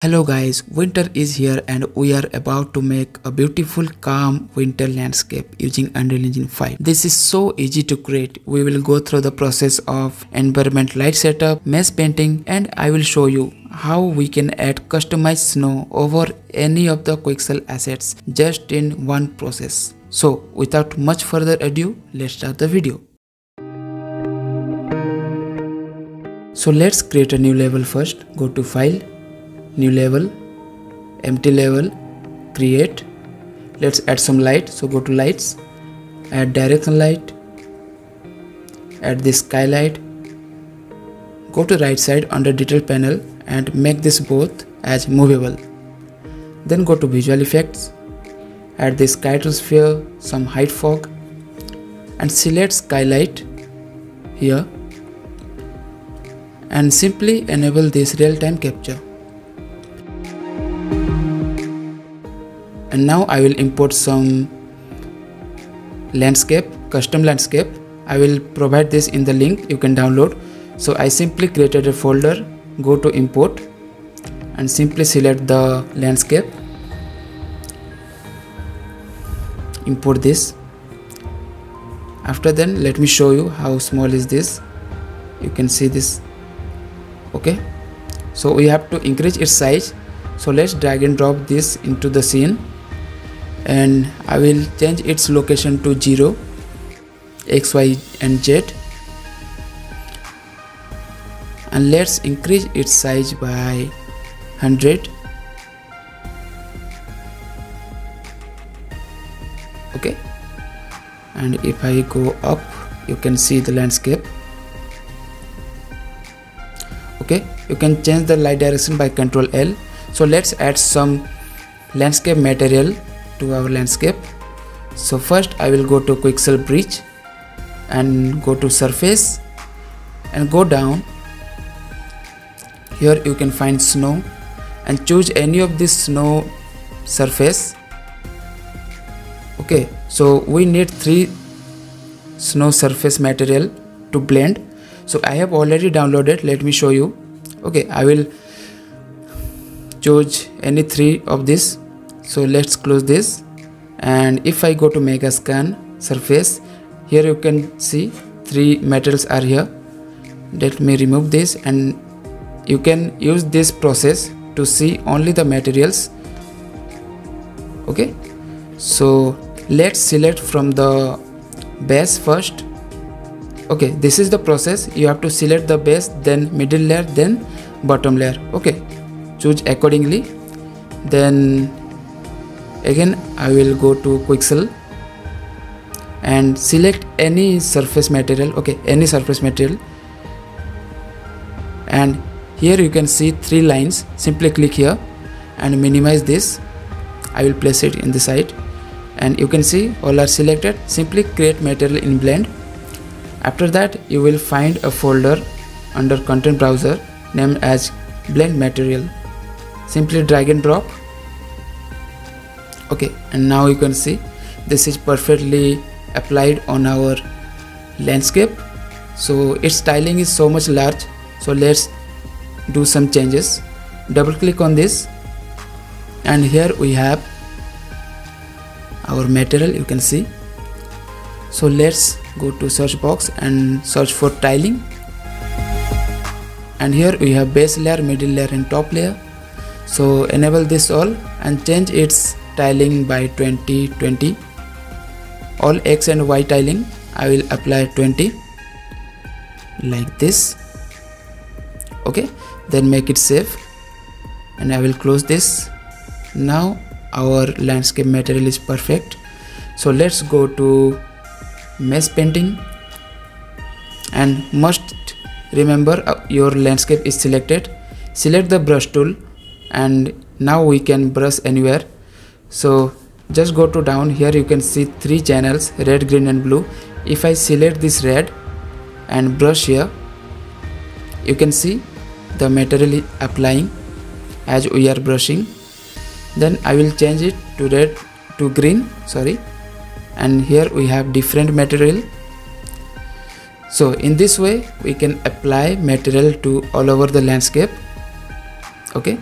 Hello guys, winter is here and we are about to make a beautiful calm winter landscape using Unreal Engine 5. This is so easy to create. We will go through the process of environment light setup, mesh painting, and I will show you how we can add customized snow over any of the Quixel assets just in one process. So without much further ado, let's start the video. So let's create a new level first. Go to File, New Level, Empty Level, Create. Let's add some light. So go to Lights, add Direction Light, add this Skylight. Go to right side under Detail panel and make this both as movable. Then go to Visual Effects, add this Stratosphere, some Height Fog, and select Skylight here and simply enable this real-time capture. And now I will import some landscape, custom landscape. I will provide this in the link you can download. So I simply created a folder, go to import and simply select the landscape. Import this. After then, let me show you how small is this. You can see this. Okay. So we have to increase its size. So let's drag and drop this into the scene. And I will change its location to 0, X, Y and Z, and let's increase its size by 100. Okay, and if I go up, you can see the landscape. Okay, you can change the light direction by Ctrl L. So let's add some landscape material to our landscape. So first I will go to Quixel Bridge and go to Surface and go down. Here you can find snow and choose any of this snow surface. Okay, so we need 3 snow surface material to blend. So I have already downloaded. Let me show you. Okay, I will choose any 3 of this. So let's close this, and if I go to Mega Scan Surface, here you can see 3 metals are here. Let me remove this, and you can use this process to see only the materials. Okay, so let's select from the base first. Okay, this is the process. You have to select the base, then middle layer, then bottom layer. Okay, choose accordingly. Then again I will go to Quixel and select any surface material. Okay, any surface material, and here you can see 3 lines. Simply click here and minimize this. I will place it in the side, and you can see all are selected. Simply create material in Blend. After that you will find a folder under Content Browser named as Blend Material. Simply drag and drop. Okay, and now you can see this is perfectly applied on our landscape. So its styling is so much large. So let's do some changes. Double click on this, and here we have our material. You can see. So let's go to search box and search for tiling, and here we have base layer, middle layer and top layer. So enable this all and change its tiling by 20. All X and Y tiling I will apply 20 like this. Okay, then make it save, and I will close this. Now our landscape material is perfect. So let's go to mesh painting, and must remember your landscape is selected. Select the brush tool, and now we can brush anywhere. So just go to down. Here you can see 3 channels, red, green and blue. If I select this red and brush here, you can see the material is applying as we are brushing. Then I will change it to red to green, sorry, and here we have different material. So in this way we can apply material to all over the landscape. Okay,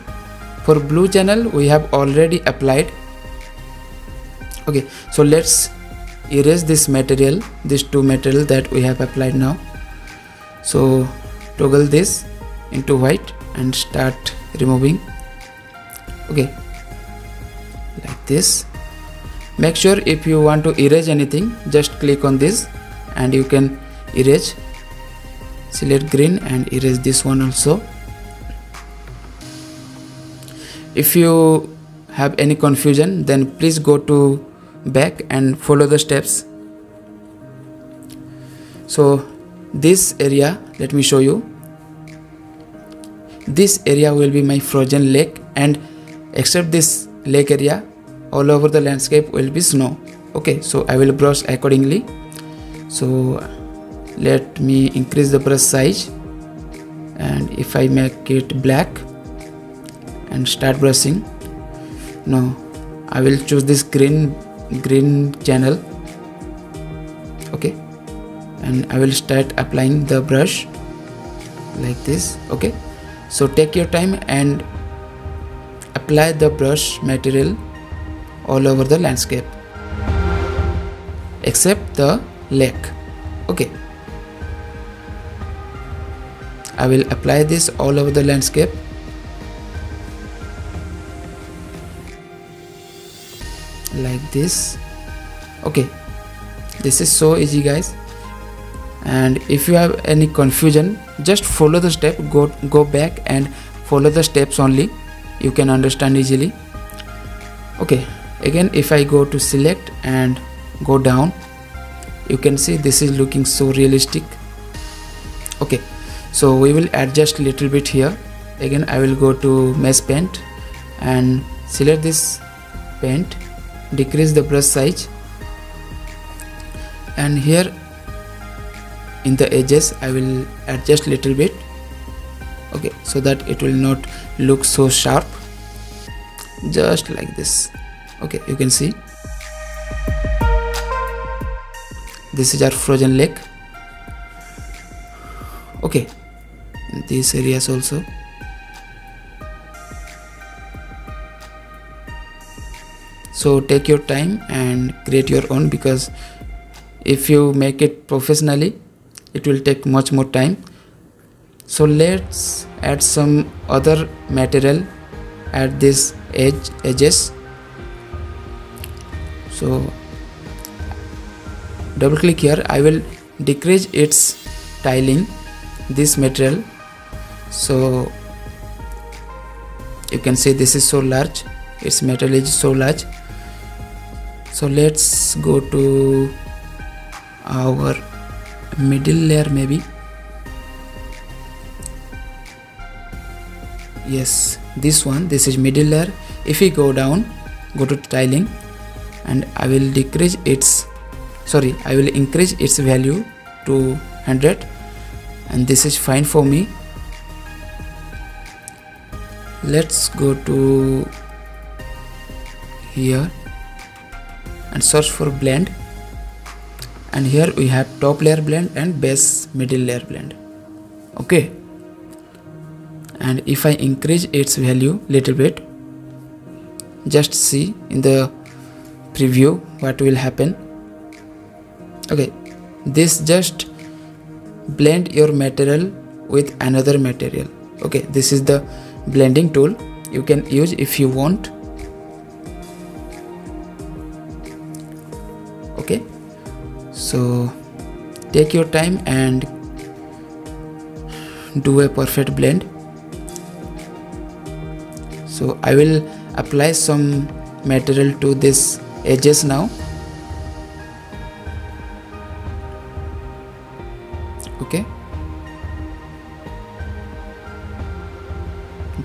For blue channel we have already applied. Okay, so let's erase this material, these two material that we have applied now. So toggle this into white and start removing. Okay, like this. Make sure if you want to erase anything, just click on this and you can erase. Select green and erase this one also. If you have any confusion, then please go to back and follow the steps. So this area, let me show you. This area will be my frozen lake, and except this lake area, all over the landscape will be snow. Okay, so I will brush accordingly. So let me increase the brush size, and if I make it black and start brushing, no, I will choose this green channel. Okay, and I will start applying the brush like this. Okay, so take your time and apply the brush material all over the landscape except the lake. Okay, I will apply this all over the landscape. Like this. Okay, this is so easy, guys. And if you have any confusion, just follow the step, go back and follow the steps only. You can understand easily. Okay, again if I go to select and go down, you can see this is looking so realistic. Okay, so we will adjust little bit here. Again I will go to mesh paint and select this paint, decrease the brush size, and here in the edges I will adjust little bit. Okay, so that it will not look so sharp, just like this. Okay, you can see this is our frozen lake. Okay, these areas also. So take your time and create your own, because if you make it professionally, it will take much more time. So let's add some other material at this edges. So double click here. I will decrease its tiling, this material. So you can see this is so large, its material is so large. So let's go to our middle layer, maybe. Yes, this one, this is middle layer. If we go down, go to tiling, and I will decrease its, sorry, I will increase its value to 100, and this is fine for me. Let's go to here and search for blend, and here we have top layer blend and base middle layer blend. Okay, and if I increase its value little bit, just see in the preview what will happen. Okay, this just blend your material with another material. Okay, this is the blending tool you can use if you want. Okay, so take your time and do a perfect blend. So I will apply some material to this edges now. Okay,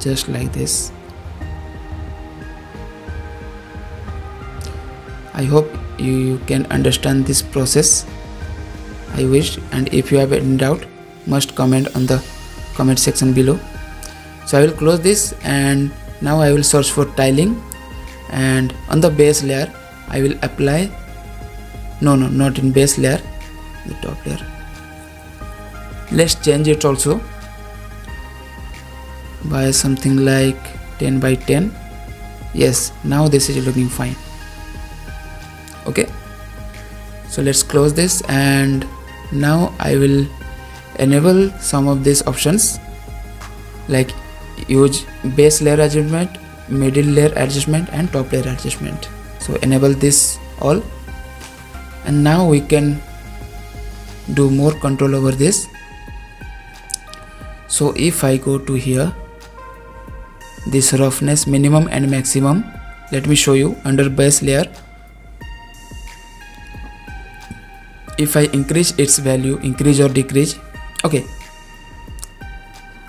just like this. I hope you can understand this process, I wish, and if you have any doubt, must comment on the comment section below. So I will close this, and now I will search for tiling, and on the base layer I will apply, no, not in base layer, the top layer. Let's change it also by something like 10 by 10. Yes, now this is looking fine. Okay, so let's close this, and now I will enable some of these options like use base layer adjustment, middle layer adjustment and top layer adjustment. So enable this all, and now we can do more control over this. So if I go to here, this roughness minimum and maximum, let me show you under base layer. If I increase its value, increase or decrease, okay,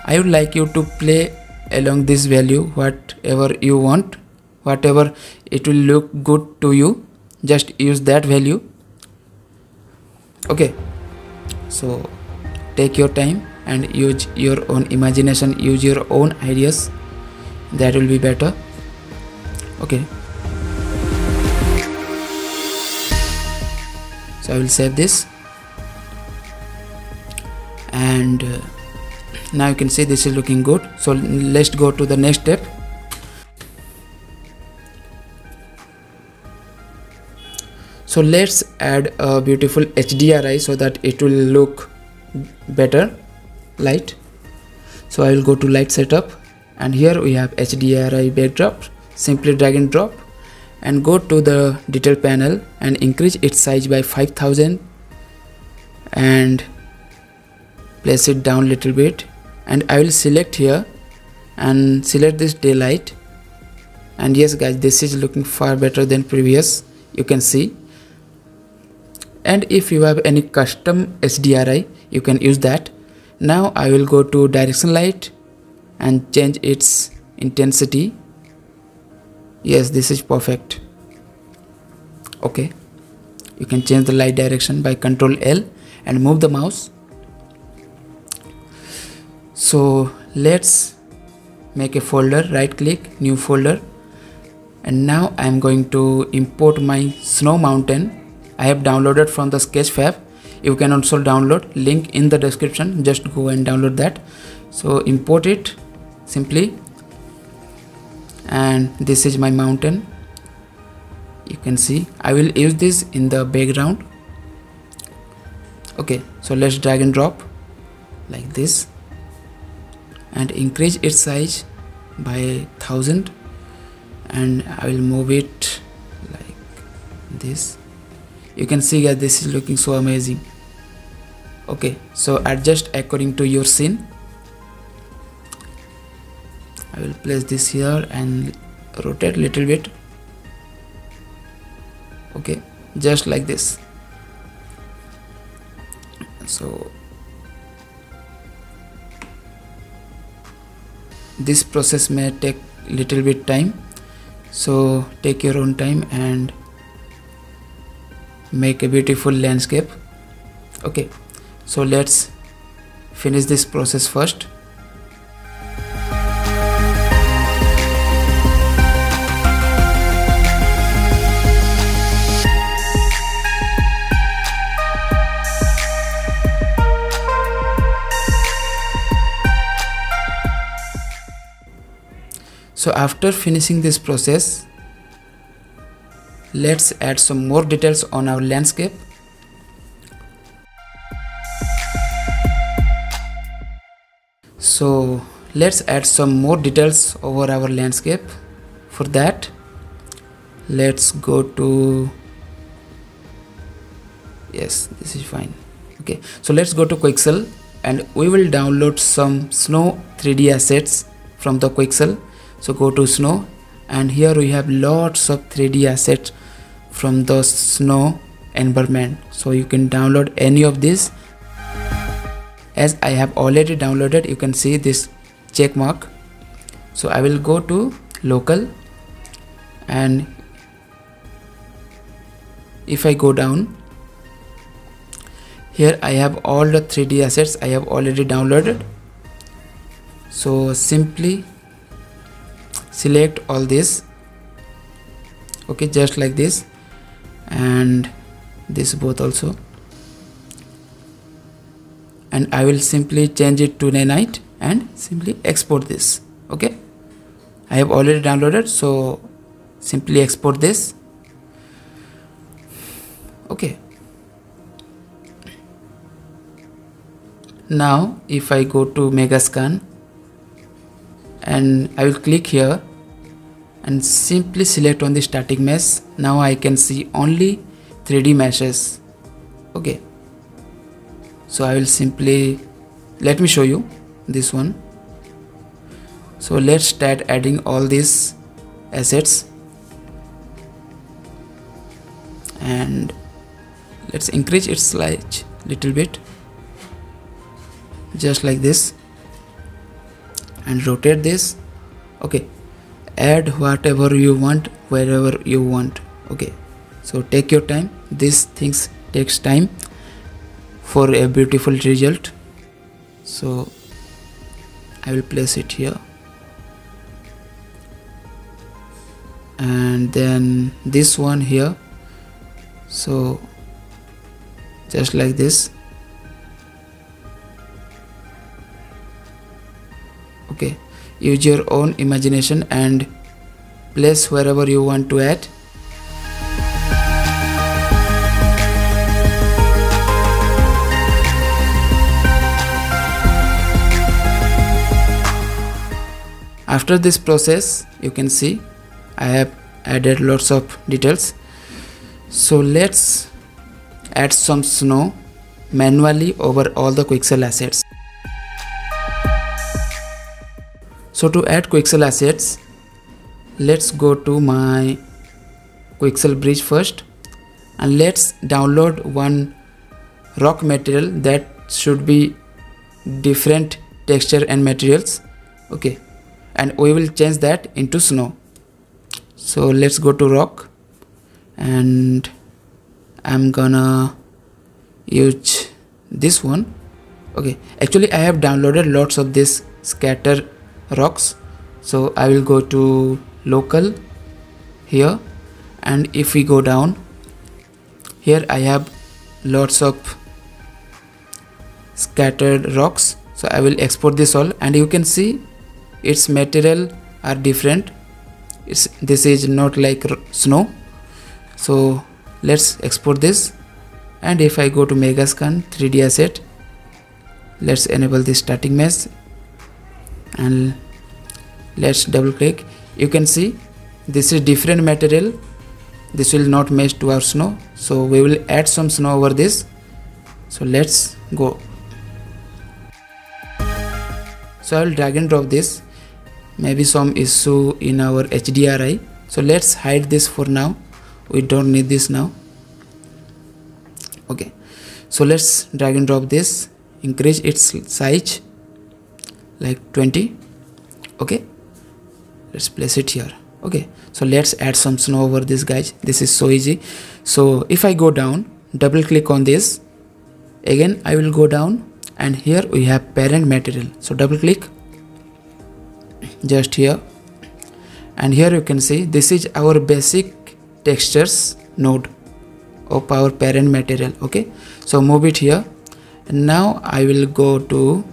I would like you to play along this value, whatever you want, whatever it will look good to you, just use that value. Okay, so take your time and use your own imagination, use your own ideas, that will be better. Okay, so I will save this, and now you can see this is looking good. So let's go to the next step. So let's add a beautiful HDRI so that it will look better light. So I will go to light setup, and here we have HDRI backdrop. Simply drag and drop and go to the detail panel and increase its size by 5000 and place it down little bit, and I will select here and select this daylight. And yes guys, this is looking far better than previous, you can see. And if you have any custom HDRI, you can use that. Now I will go to direction light and change its intensity. Yes, this is perfect. Okay, you can change the light direction by Ctrl L and move the mouse. So let's make a folder, right click, new folder, and now I am going to import my snow mountain. I have downloaded from the Sketchfab. You can also download, link in the description, just go and download that. So import it simply, and this is my mountain. You can see I will use this in the background. Okay, so let's drag and drop like this and increase its size by 1000, and I will move it like this. You can see that this is looking so amazing. Okay, so adjust according to your scene. I will place this here and rotate little bit. Okay, just like this. So this process may take little bit time, so take your own time and make a beautiful landscape. Okay, so let's finish this process first. So after finishing this process, let's add some more details on our landscape. So let's add some more details over our landscape. For that, let's go to, yes, this is fine. Okay, so let's go to Quixel and we will download some snow 3D assets from the Quixel. So go to snow, and here we have lots of 3D assets from the snow environment. So you can download any of this. As I have already downloaded, you can see this check mark. So I will go to local, and if I go down, here I have all the 3D assets I have already downloaded. So simply select all this. Okay, just like this, and this both also, and I will simply change it to night and simply export this. Okay, I have already downloaded, so simply export this. Okay, now if I go to Megascan and I will click here and simply select on the static mesh, now I can see only 3D meshes. Okay, so I will simply, let me show you this one. So let's start adding all these assets, and let's increase its size little bit, just like this, and rotate this. Okay, add whatever you want wherever you want. Okay, so take your time, these things takes time for a beautiful result. So I will place it here, and then this one here, so just like this. Okay, use your own imagination and place wherever you want to add. After this process, you can see I have added lots of details. So let's add some snow manually over all the Quixel assets. So to add Quixel assets, let's go to my Quixel bridge first, and let's download one rock material that should be different texture and materials. Okay, and we will change that into snow. So let's go to rock, and I'm gonna use this one. Okay, actually I have downloaded lots of this scatter rocks, so I will go to local here, and if we go down here, I have lots of scattered rocks. So I will export this all, and you can see its material are different. This is not like snow. So let's export this, and if I go to Megascan 3D asset, let's enable the static mesh and let's double click. You can see this is different material, this will not match to our snow, so we will add some snow over this. So let's go. So I will drag and drop this. Maybe some issue in our HDRI, so let's hide this for now, we don't need this now. Okay, so let's drag and drop this, increase its size like 20. Okay, let's place it here. Okay, so let's add some snow over this, guys. This is so easy. So if I go down, double click on this, again I will go down, and here we have parent material, so double click just here, and here you can see this is our basic textures node of our parent material. Okay, so move it here, and now I will go to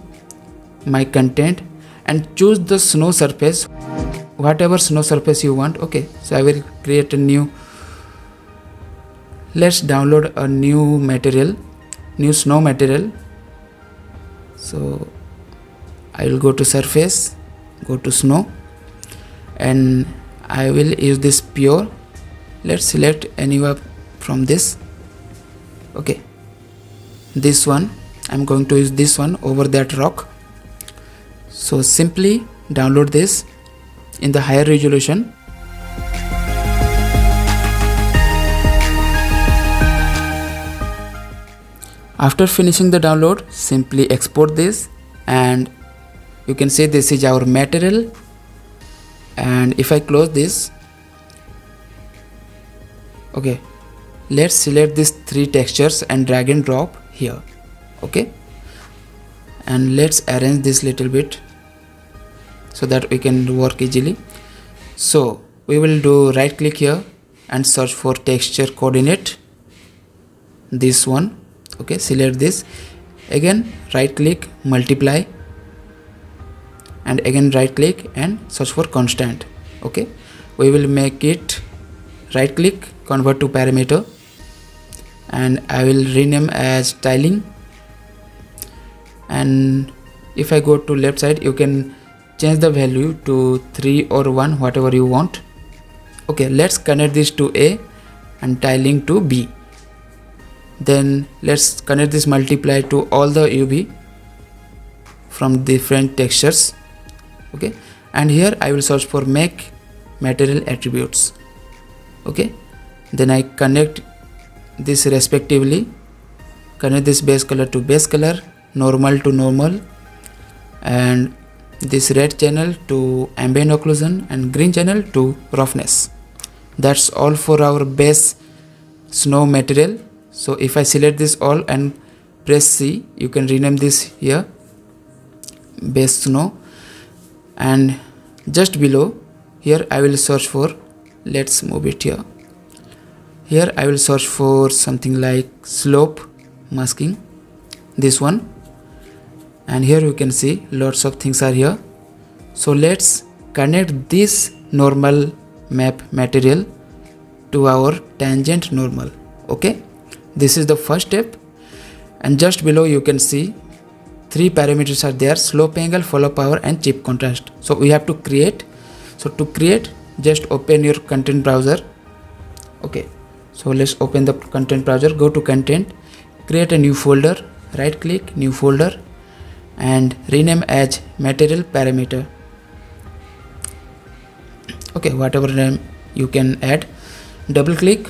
my content and choose the snow surface, whatever snow surface you want. Okay, so I will create a new, let's download a new material, new snow material. So I will go to surface, go to snow, and I will use this pure. Let's select anywhere from this. Okay, this one, I'm going to use this one over that rock. So simply download this in the higher resolution. After finishing the download, simply export this, and you can see this is our material. And if I close this, okay, let's select these three textures and drag and drop here. Okay, and let's arrange this little bit so that we can work easily. So we will do right click here and search for texture coordinate, this one. Okay, select this, again right click, multiply, and again right click and search for constant. Okay, we will make it right click, convert to parameter, and I will rename as tiling. And if I go to left side, you can change the value to 3 or 1, whatever you want. Okay, let's connect this to A and tiling to B. Then let's connect this multiply to all the UV from different textures. Okay, and here I will search for make material attributes. Okay, then I connect this respectively, connect this base color to base color, normal to normal, and this red channel to ambient occlusion and green channel to roughness. That's all for our base snow material. So if I select this all and press C, you can rename this here base snow, and just below here I will search for, let's move it here. Here I will search for something like slope masking, this one, and here you can see lots of things are here. So let's connect this normal map material to our tangent normal. Okay, this is the first step, and just below you can see 3 parameters are there: slope angle, follow power, and chip contrast. So we have to create. So to create, just open your content browser. Okay, so let's open the content browser, go to content, create a new folder, right click, new folder, and rename as material parameter. Okay, whatever name you can add, double click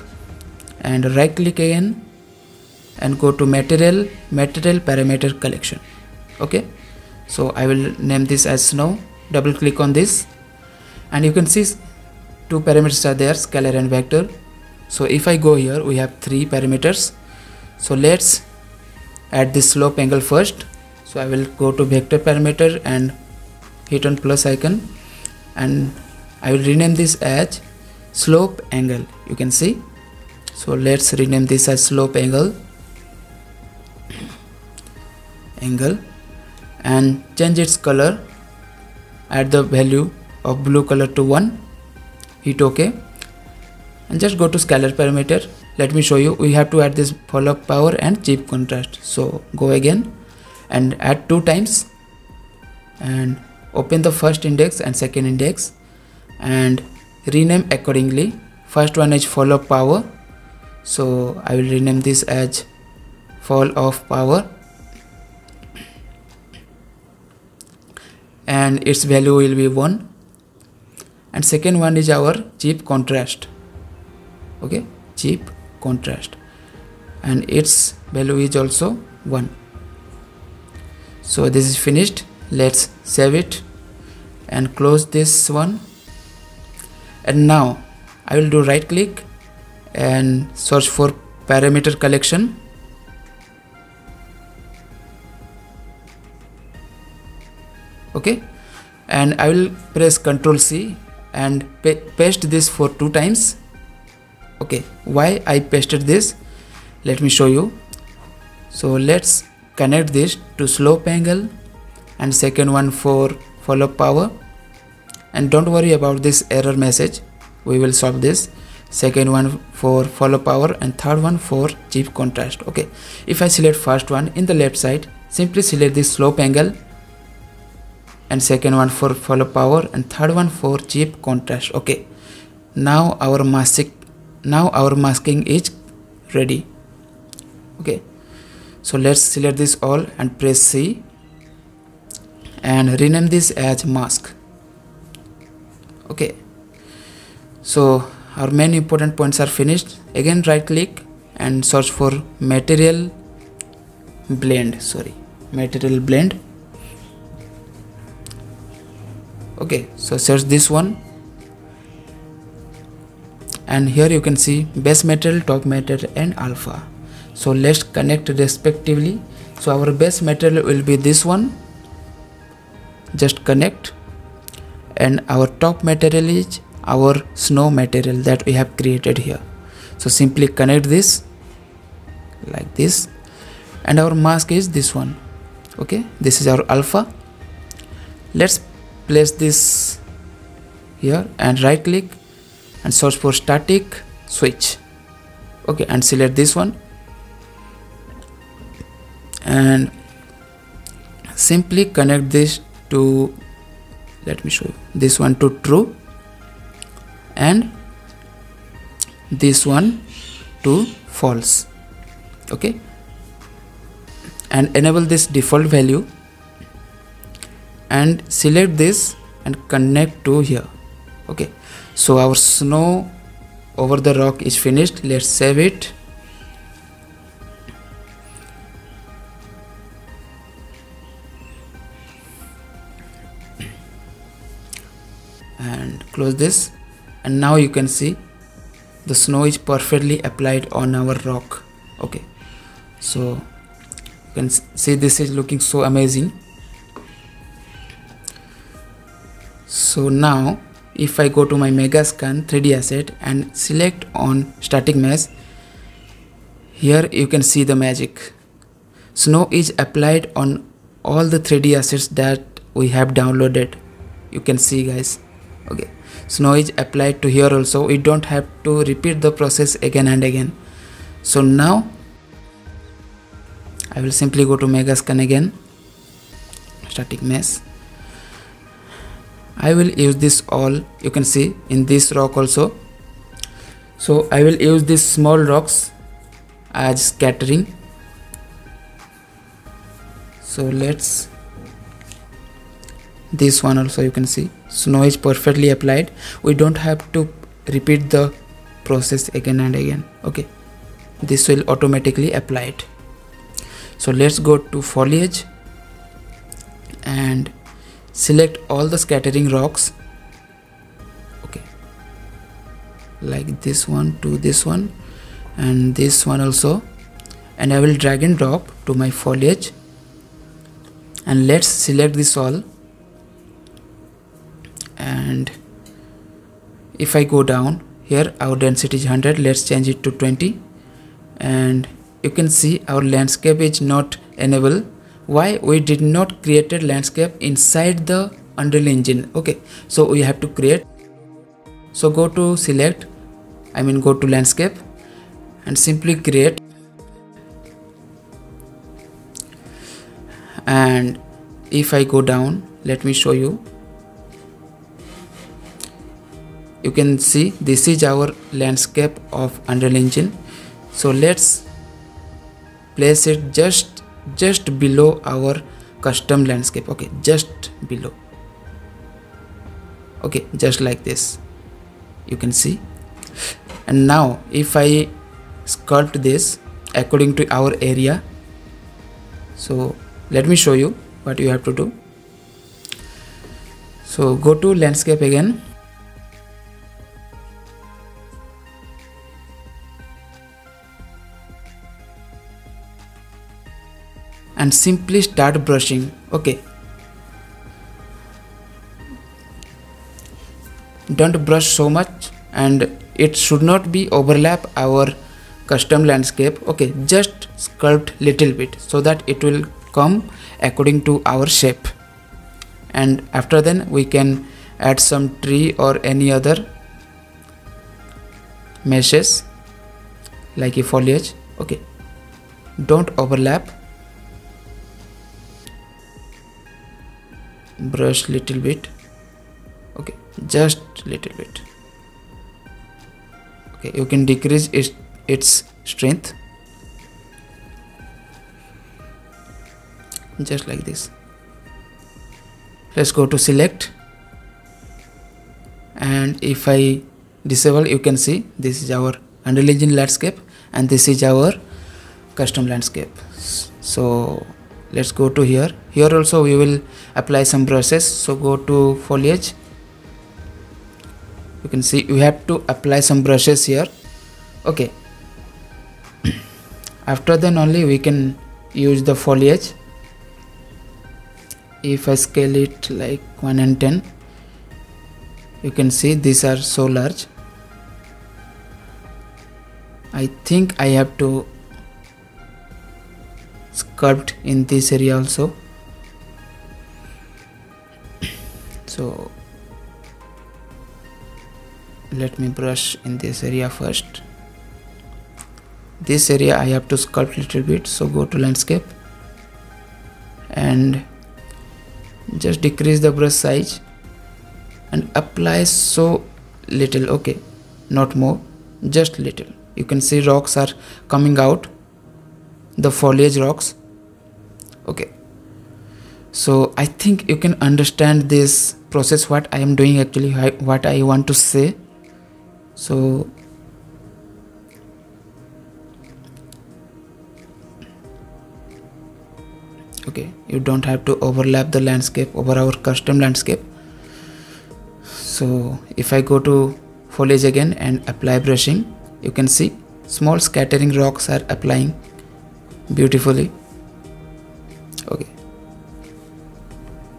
and right click again and go to material parameter collection. Okay, so I will name this as snow, double click on this, and you can see 2 parameters are there, scalar and vector. So if I go here, we have 3 parameters. So let's add this slope angle first. So I will go to vector parameter and hit on plus icon, and I will rename this as slope angle. You can see. So let's rename this as slope angle and change its color, add the value of blue color to 1, hit OK, and just go to scalar parameter. Let me show you, we have to add this follow power and chip contrast. So go again and add 2 times and open the first index and second index and rename accordingly. First one is fall of power, so I will rename this as fall of power, and its value will be 1. And second one is our chip contrast. Okay, chip contrast, and its value is also 1. So this is finished. Let's save it and close this one. And now I will do right click and search for parameter collection. Okay, and I will press Ctrl C and paste this for 2 times. Okay, why I pasted this? Let me show you. So let's connect this to slope angle and second one for follow power, and don't worry about this error message, we will solve this. Second one for follow power and third one for chip contrast. Okay, if I select first one in the left side, simply select this slope angle, and second one for follow power and third one for chip contrast. Okay, now our masking is ready. Okay, so let's select this all and press C and rename this as mask. Okay, so our main important points are finished. Again right click and search for material blend. Okay, so search this one, and here you can see base material, top material, and alpha. So let's connect respectively. So our base material will be this one, just connect, and our top material is our snow material that we have created here. So simply connect this like this, and our mask is this one. Okay, this is our alpha. Let's place this here and right click and search for static switch. Okay, and select this one and simply connect this to, let me show you, this one to true and this one to false. Okay, and enable this default value and select this and connect to here. Okay, so our snow over the rock is finished. Let's save it. And close this, and now you can see the snow is perfectly applied on our rock. Okay, so you can see this is looking so amazing. So now if I go to my Megascan 3D asset and select on static mesh, here you can see the magic. Snow is applied on all the 3D assets that we have downloaded. You can see, guys. Okay, snow is applied to here also. We don't have to repeat the process again and again. So now I will simply go to Megascan again, static mesh. I will use this all, you can see in this rock also. So I will use these small rocks as scattering. So let's, this one also you can see snow is perfectly applied. We don't have to repeat the process again and again. Okay, this will automatically apply it. So let's go to foliage and select all the scattering rocks. Okay, like this one to this one and this one also, and I will drag and drop to my foliage, and let's select this all. And if I go down here, our density is 100. Let's change it to 20, and you can see our landscape is not enabled. Why? We did not create a landscape inside the Unreal Engine. Okay, so we have to create. So go to select, go to landscape and simply create. And if I go down, let me show you. You can see this is our landscape of Unreal Engine. So let's place it just below our custom landscape. Okay, just below. Okay, just like this, you can see. And now if I sculpt this according to our area, so let me show you what you have to do. So go to landscape again, and simply start brushing. Okay, don't brush so much, and it should not be overlap our custom landscape. Okay, just sculpt little bit so that it will come according to our shape. And after then we can add some tree or any other meshes like a foliage. Okay, don't overlap, brush little bit. Okay, just little bit. Okay, you can decrease its strength just like this. Let's go to select, and if I disable, you can see this is our Unreal Engine landscape and this is our custom landscape. So let's go to here. Here also we will apply some brushes. So go to foliage. You can see you have to apply some brushes here. Okay, after then only we can use the foliage. If I scale it like 1 and 10, you can see these are so large. I think I have to sculpt in this area also. So let me brush in this area first. This area I have to sculpt little bit, so go to landscape and just decrease the brush size and apply so little, okay, not more, just little. You can see rocks are coming out, the foliage rocks. Okay, so I think you can understand this process, what I am doing actually, what I want to say. So okay, you don't have to overlap the landscape over our custom landscape. So if I go to foliage again and apply brushing, you can see small scattering rocks are applying beautifully. Okay,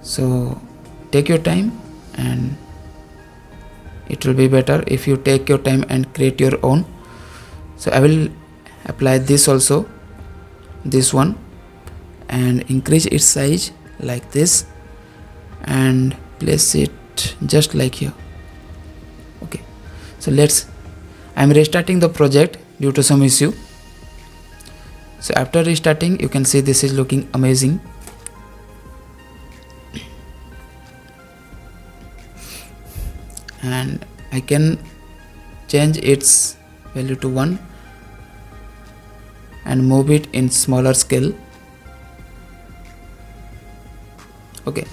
so take your time, and it will be better if you take your time and create your own. So I will apply this also, this one, and increase its size like this and place it just like here. Okay, so I'm restarting the project due to some issue. So after restarting, you can see this is looking amazing. And I can change its value to 1 and move it in smaller scale. Okay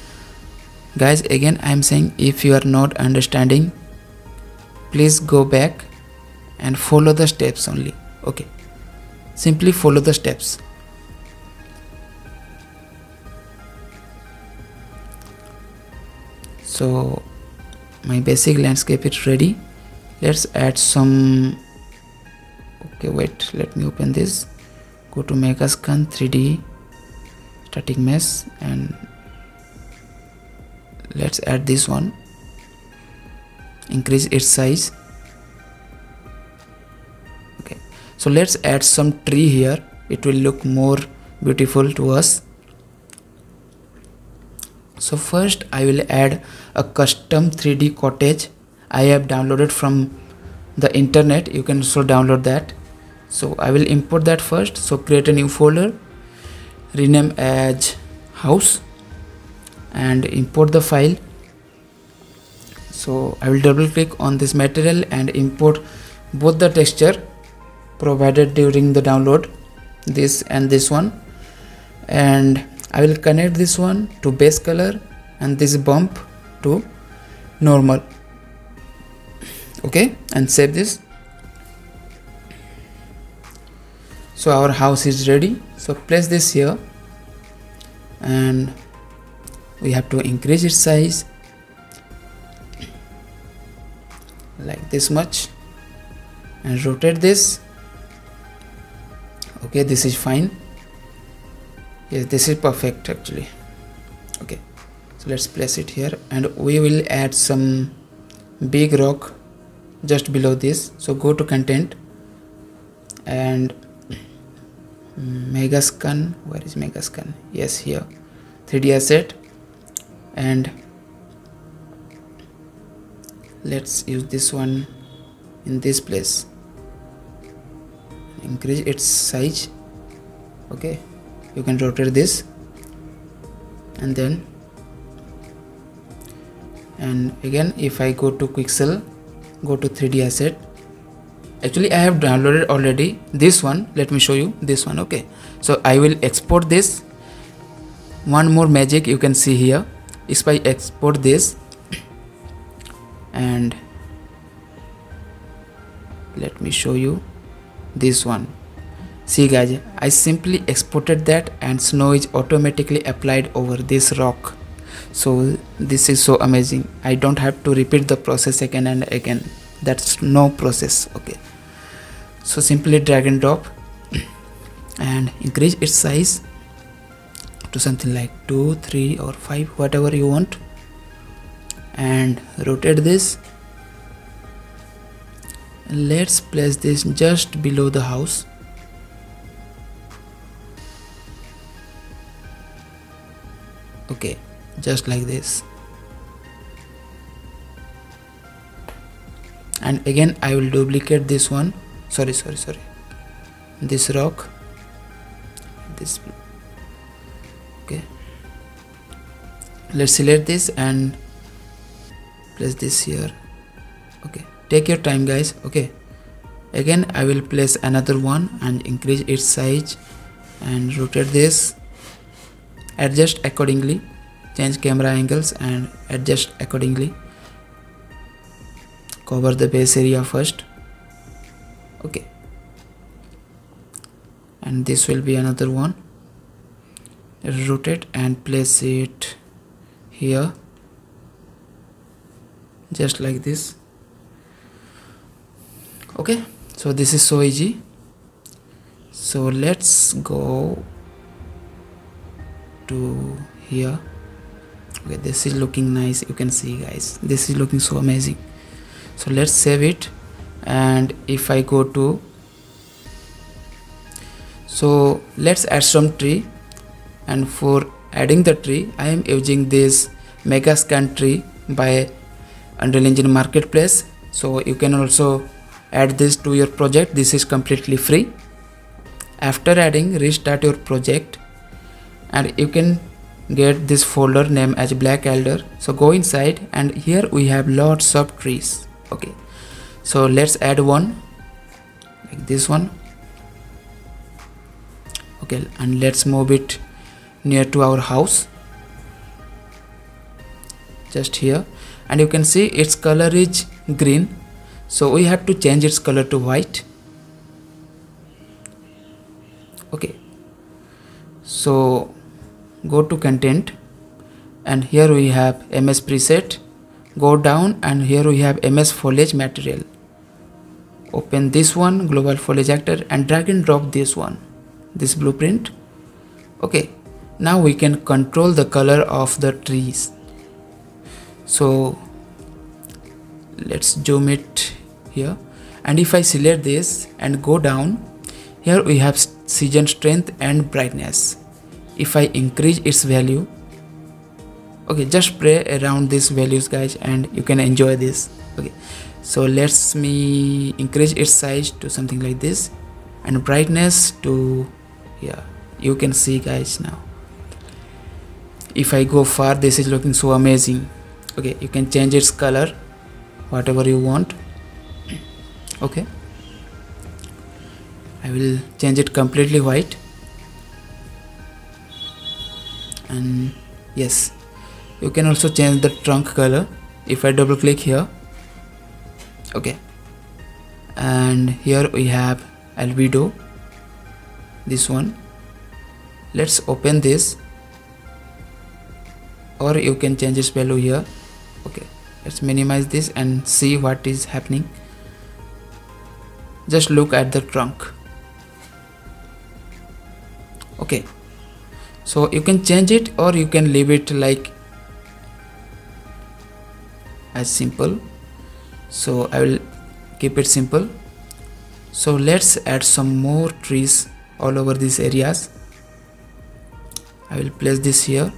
guys, again I am saying, if you are not understanding, please go back and follow the steps only. Okay, simply follow the steps. So my basic landscape is ready. Let's add some, okay, wait, let me open this, go to Megascan 3D static mesh, and let's add this one, increase its size. Okay, so let's add some tree here, it will look more beautiful to us. So first I will add a custom 3D cottage I have downloaded from the internet. You can also download that. So I will import that first. So create a new folder, rename as house, and import the file. So I will double click on this material and import both the texture provided during the download, this and this one, and I will connect this one to base color and this bump to normal. Okay, and save this. So our house is ready. So place this here, and we have to increase its size like this much and rotate this. Okay, this is fine. Yes, this is perfect actually. Okay, so let's place it here, and we will add some big rock just below this. So go to content and Megascan, where is Megascan? Yes, here, 3D asset, and let's use this one in this place, increase its size. Okay, you can rotate this, and then, and again if I go to Quixel, go to 3D asset. Actually I have downloaded already this one, let me show you this one. Okay, so I will export this. One more magic you can see here, if I export this, and let me show you this one. See guys, I simply exported that and snow is automatically applied over this rock. So this is so amazing. I don't have to repeat the process again and again. That's no process. Okay, so simply drag and drop and increase its size to something like 2, 3 or 5, whatever you want, and rotate this. Let's place this just below the house. Okay, just like this. and again I will duplicate this one, this rock, this. Okay, let's select this and place this here. Okay, take your time guys. Okay, again I will place another one and increase its size and rotate this, adjust accordingly, change camera angles and adjust accordingly. Cover the base area first. Okay, and this will be another one. Rotate and place it here, just like this. Okay, so this is so easy. So let's go to here. Okay, this is looking nice. You can see guys, this is looking so amazing. So let's save it, and if I go to, so let's add some tree, and for adding the tree I am using this mega scan tree by Unreal Engine Marketplace. So you can also add this to your project. This is completely free. After adding, restart your project and you can get this folder name as Black Elder. So go inside and here we have lots of trees. Okay, so let's add one like this one. Okay, and let's move it near to our house, just here, and you can see its color is green, so we have to change its color to white. Okay, so go to content and here we have MS preset. Go down and here we have MS foliage material. Open this one, global foliage actor, and drag and drop this one, this blueprint. Okay, now we can control the color of the trees. So let's zoom it here, and if I select this and go down, here we have season strength and brightness. If I increase its value, okay, just play around these values guys and you can enjoy this. Okay, so let's me increase its size to something like this and brightness to here. You can see guys now. If I go far, this is looking so amazing. Okay, you can change its color whatever you want. Okay, I will change it completely white, and yes, you can also change the trunk color. If I double click here, okay, and here we have albedo, this one. Let's open this, or you can change its value here. Okay, let's minimize this and see what is happening. Just look at the trunk. Okay, so you can change it or you can leave it like as simple. So I will keep it simple. So let's add some more trees all over these areas. I will place this here.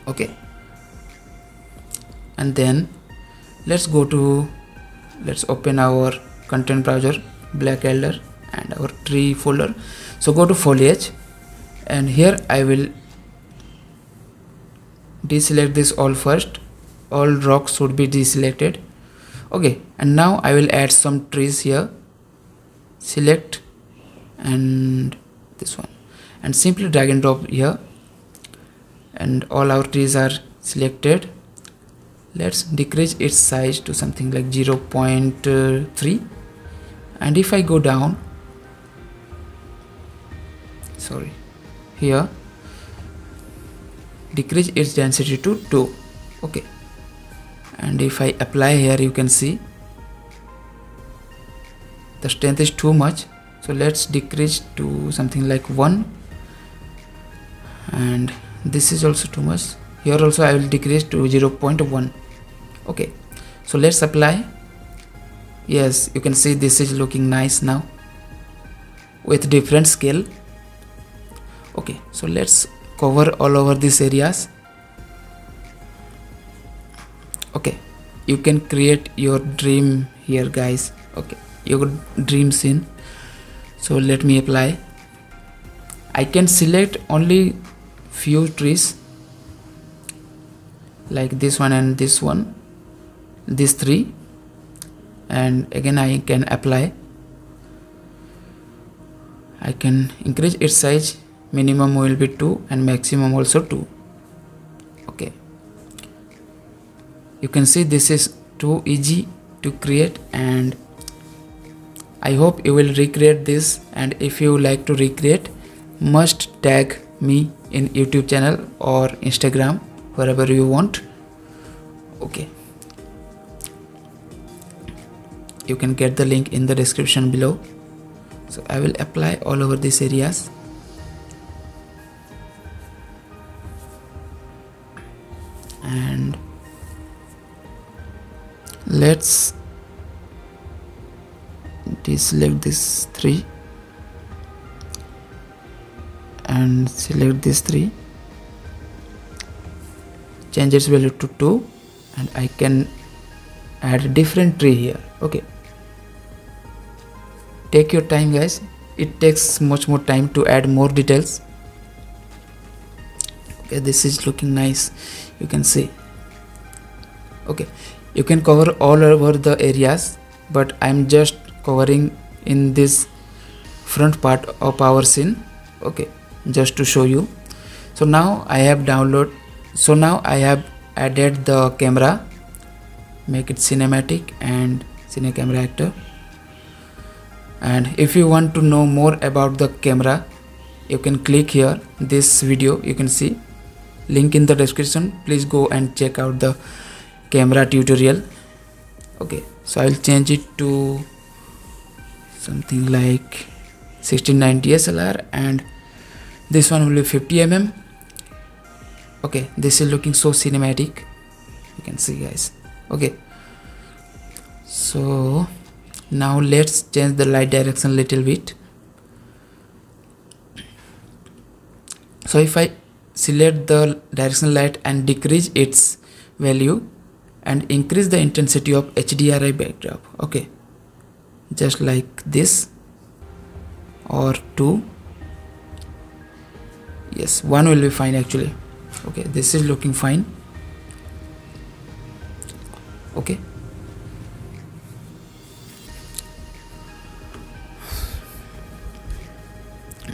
Okay, and then let's open our content browser, Black Elder, and our tree folder. So go to foliage, and here I will deselect this all first. All rocks should be deselected. Okay, and now I will add some trees here. Select and this one, and simply drag and drop here, and all our trees are selected. Let's decrease its size to something like 0.3, and if I go down, sorry, here, decrease its density to 2. Okay, and if I apply here, you can see the strength is too much, so let's decrease to something like 1, and this is also too much. Here also I will decrease to 0.1. Okay, so let's apply. Yes, you can see this is looking nice now with different scale. Okay, so let's cover all over these areas. Okay, you can create your dream here, guys. Okay, your dream scene. So let me apply. I can select only few trees, like this one and this one, these three, and again I can apply. I can increase its size. Minimum will be 2 and maximum also 2. Okay, you can see this is too easy to create, and I hope you will recreate this. And if you like to recreate, must tag me in YouTube channel or Instagram, wherever you want. Okay, you can get the link in the description below. So I will apply all over these areas. And let's deselect this 3 and select this 3, change its value to 2, and I can add a different tree here. Okay, take your time, guys. It takes much more time to add more details. Okay, this is looking nice, you can see. Okay, you can cover all over the areas, but I'm just covering in this front part of our scene. Okay, just to show you. So now I have added the camera, make it cinematic and cine camera actor. And if you want to know more about the camera, you can click here, this video, you can see link in the description. Please go and check out the camera tutorial. Okay, so I will change it to something like 1690 SLR, and this one will be 50 mm. Okay, this is looking so cinematic, you can see, guys. Okay, so now let's change the light direction a little bit. So if I select the directional light and decrease its value and increase the intensity of HDRI backdrop, okay, just like this, or 2, yes, 1 will be fine actually. Okay, this is looking fine. Okay,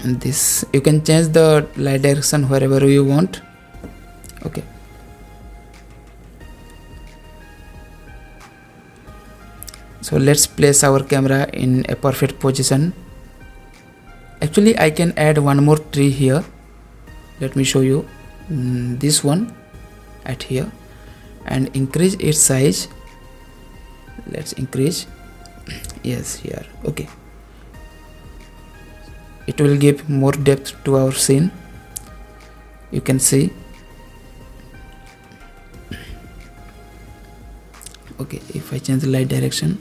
and this, you can change the light direction wherever you want. Okay, so let's place our camera in a perfect position. Actually, I can add one more tree here. Let me show you. This one at here, and increase its size. Let's increase, yes, here. Okay, it will give more depth to our scene, you can see. Okay, if I change the light direction,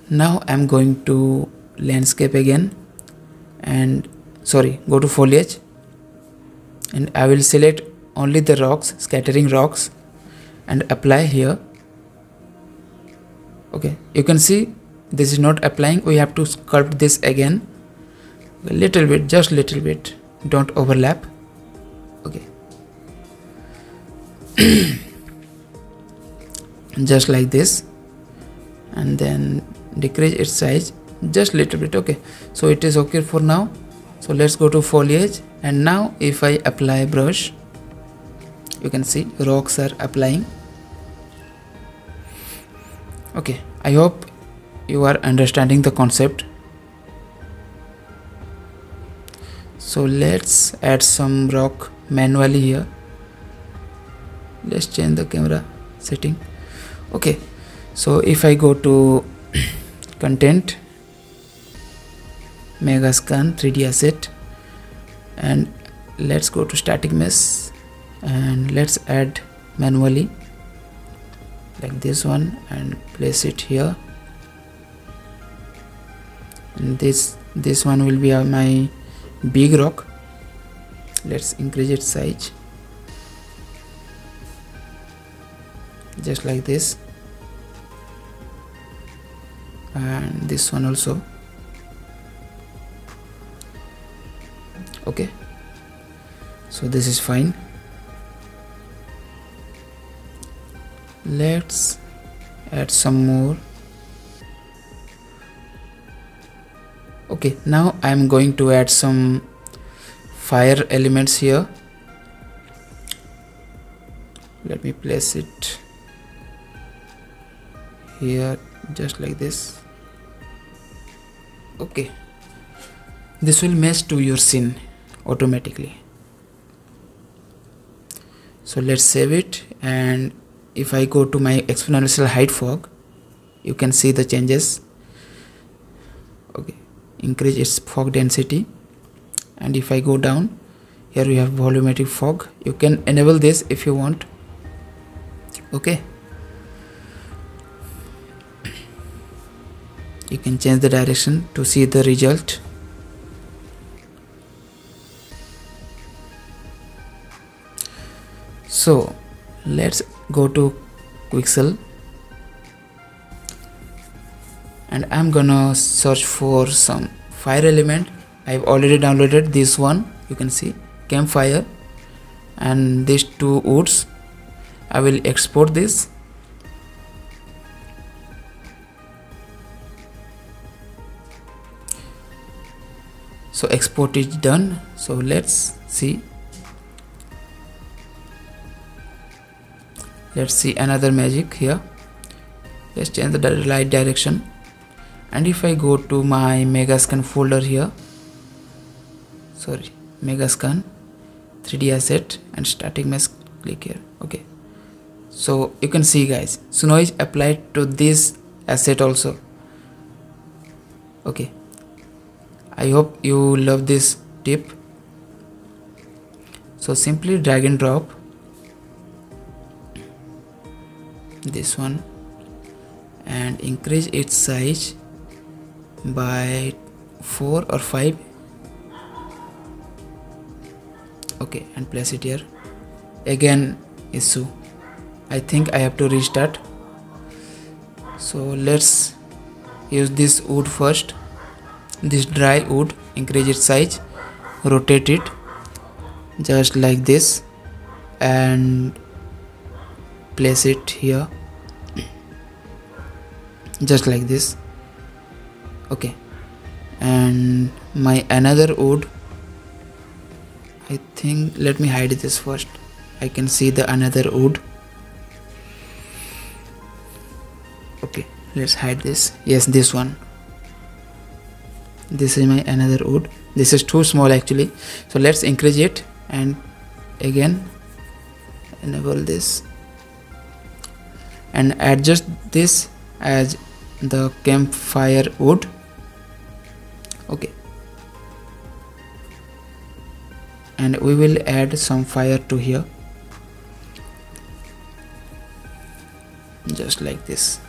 now I'm going to landscape again, and go to foliage, and I will select only the rocks, scattering rocks, and apply here. Okay, you can see this is not applying. We have to sculpt this again a little bit, just little bit, don't overlap. Okay, just like this, and then decrease its size just little bit. Okay, so it is okay for now. So let's go to foliage, and now if I apply brush, you can see rocks are applying. Okay, I hope you are understanding the concept. So let's add some rock manually here. Let's change the camera setting. Okay, so if I go to content, Megascan 3D asset, and let's go to static mesh, and let's add manually like this one and place it here, and this one will be my big rock. Let's increase its size just like this. and this one also. Okay, so this is fine. Let's add some more. Okay, now I'm going to add some fire elements here. Let me place it here just like this. Okay, this will match to your scene automatically. So let's save it, and if I go to my exponential height fog, you can see the changes. Okay, increase its fog density, and if I go down, here we have volumetric fog. You can enable this if you want. Okay, you can change the direction to see the result. So let's go to Quixel, and I'm gonna search for some fire element. I've already downloaded this one, you can see campfire, and these two woods. I will export this. So export is done. So let's see. Let's see another magic here. Let's change the light direction, and if I go to my Megascan folder here, sorry, Megascan 3D asset and static mesh, click here. Okay, so you can see guys, snow is applied to this asset also. Okay, I hope you love this tip. So simply drag and drop this one and increase its size by 4 or 5. Okay, and place it here. Again issue, I think I have to restart. So let's use this wood first, this dry wood. Increase its size, rotate it just like this, and place it here just like this. Okay, and my another wood, I think, let me hide this first. I can see the another wood. Okay, let's hide this. Yes, this one. This is my another wood. This is too small actually, so let's increase it and again enable this and adjust this as the campfire wood. Okay, and we will add some fire to here just like this.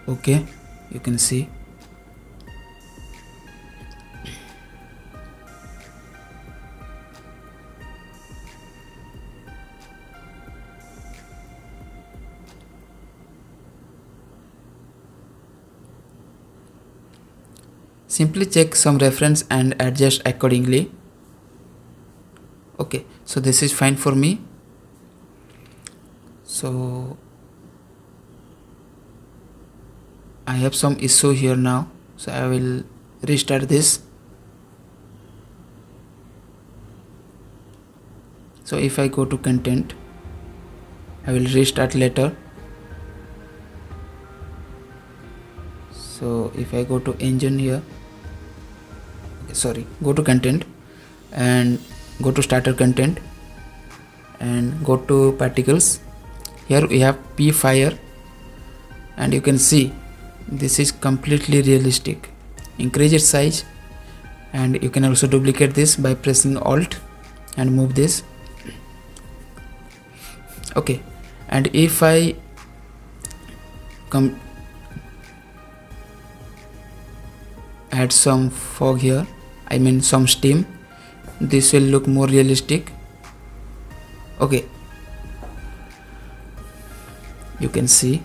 Okay, you can see. Simply check some reference and adjust accordingly. Okay, so this is fine for me. So I have some issue here now, so I will restart this. So if I go to content, I will restart later. So if I go to engine here, sorry, go to content and go to starter content and go to particles. Here we have P fire, and you can see this is completely realistic. Increase its size, and you can also duplicate this by pressing Alt and move this. Okay, and if I come, add some fog here, I mean some steam. This will look more realistic. Okay, you can see.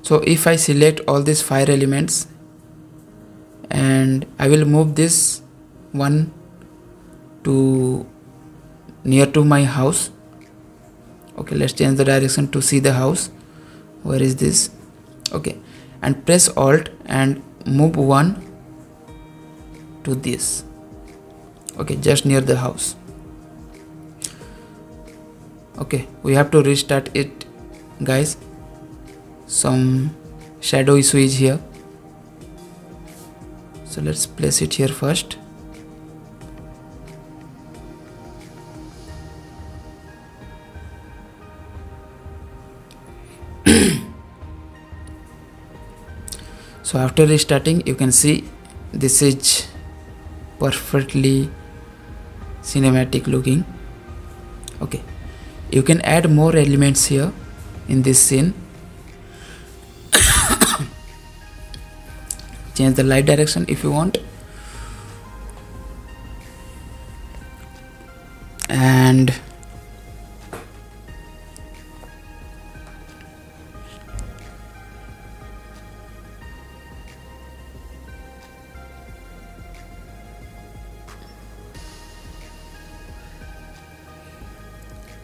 So if I select all these fire elements and I will move this one to near to my house. Okay, let's change the direction to see the house. Where is this? Okay, and press Alt and move one to this. Okay, just near the house. Okay, we have to restart it, guys. Some shadow issue is here, so let's place it here first. So after restarting, you can see this is perfectly cinematic looking. Okay, you can add more elements here in this scene. Change the light direction if you want, and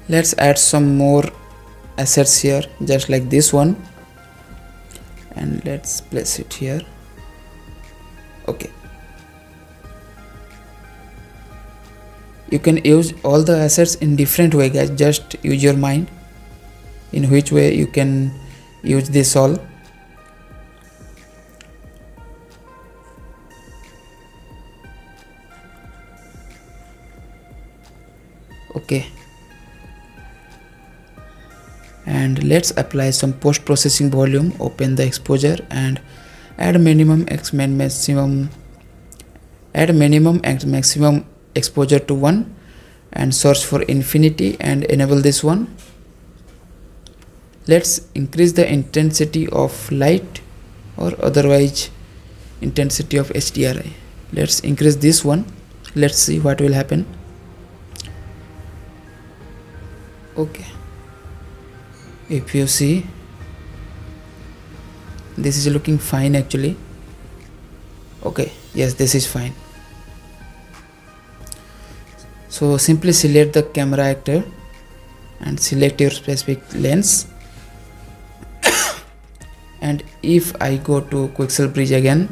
let's add some more assets here, just like this one, and let's place it here. Okay, you can use all the assets in different way, guys. Just use your mind in which way you can use this all. Okay, and let's apply some post processing volume. Open the exposure and add minimum and maximum exposure to 1 and search for infinity and enable this one. Let's increase the intensity of light, or otherwise intensity of HDRI. Let's increase this one. Let's see what will happen. Okay, if you see, this is looking fine actually. Okay, yes, this is fine. So simply select the camera actor and select your specific lens. And if I go to Quixel Bridge again,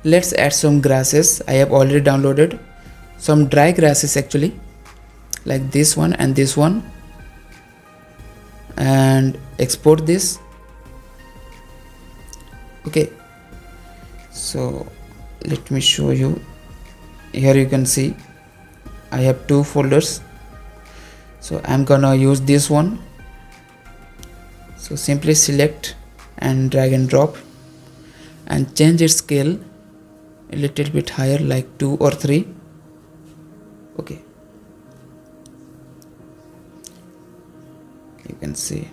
let's add some grasses. I have already downloaded some dry grasses actually, like this one and this one, and export this. Okay, so let me show you. Here you can see I have 2 folders, so I'm gonna use this one. So simply select and drag and drop and change its scale a little bit higher, like 2 or 3. Okay, you can see.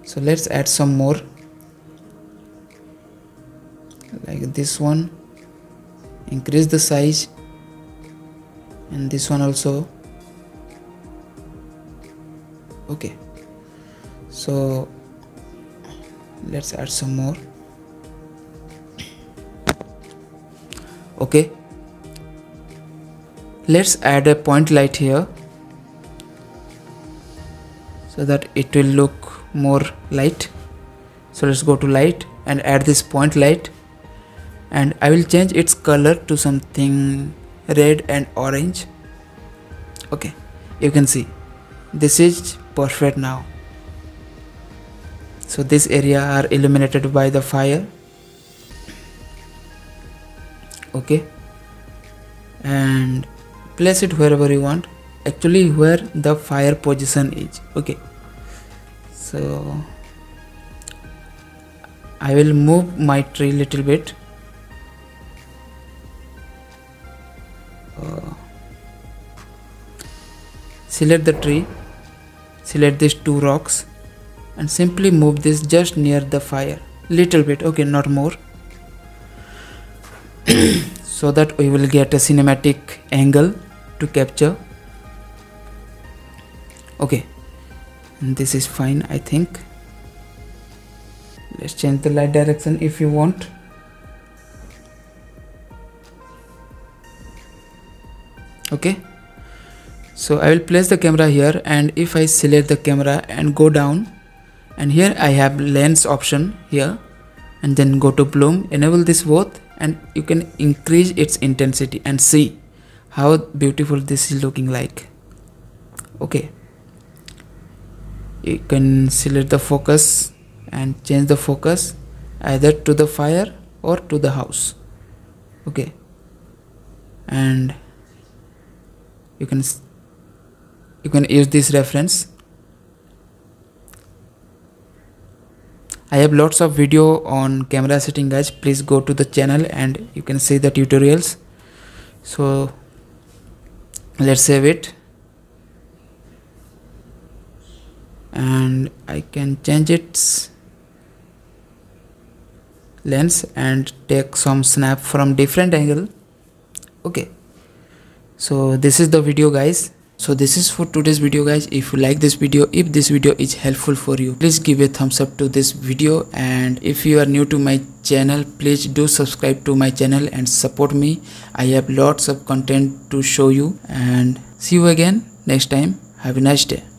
So let's add some more, like this one. Increase the size, and this one also. Okay, so let's add some more. Okay, let's add a point light here so that it will look more light. So let's go to light and add this point light, and I will change its color to something red and orange. Okay, you can see this is perfect now. So this area are illuminated by the fire. Okay, and place it wherever you want, actually where the fire position is. Okay, so I will move my tree little bit. select the tree, select these two rocks and simply move this just near the fire, little bit, okay, not more, so that we will get a cinematic angle to capture. Okay, and this is fine, I think. Let's change the light direction if you want. Okay, so I will place the camera here, and if I select the camera and go down, and here I have lens option here, and then go to bloom, enable this both, and you can increase its intensity and see how beautiful this is looking like. Okay, you can select the focus and change the focus either to the fire or to the house. Okay, and you can use this reference. I have lots of video on camera setting, guys. Please go to the channel and you can see the tutorials. So let's save it, and I can change its lens and take some snap from different angle. Okay, so this is the video, guys. So this is for today's video, guys. If you like this video, if this video is helpful for you, please give a thumbs up to this video, and if you are new to my channel, please do subscribe to my channel and support me. I have lots of content to show you, and see you again next time. Have a nice day.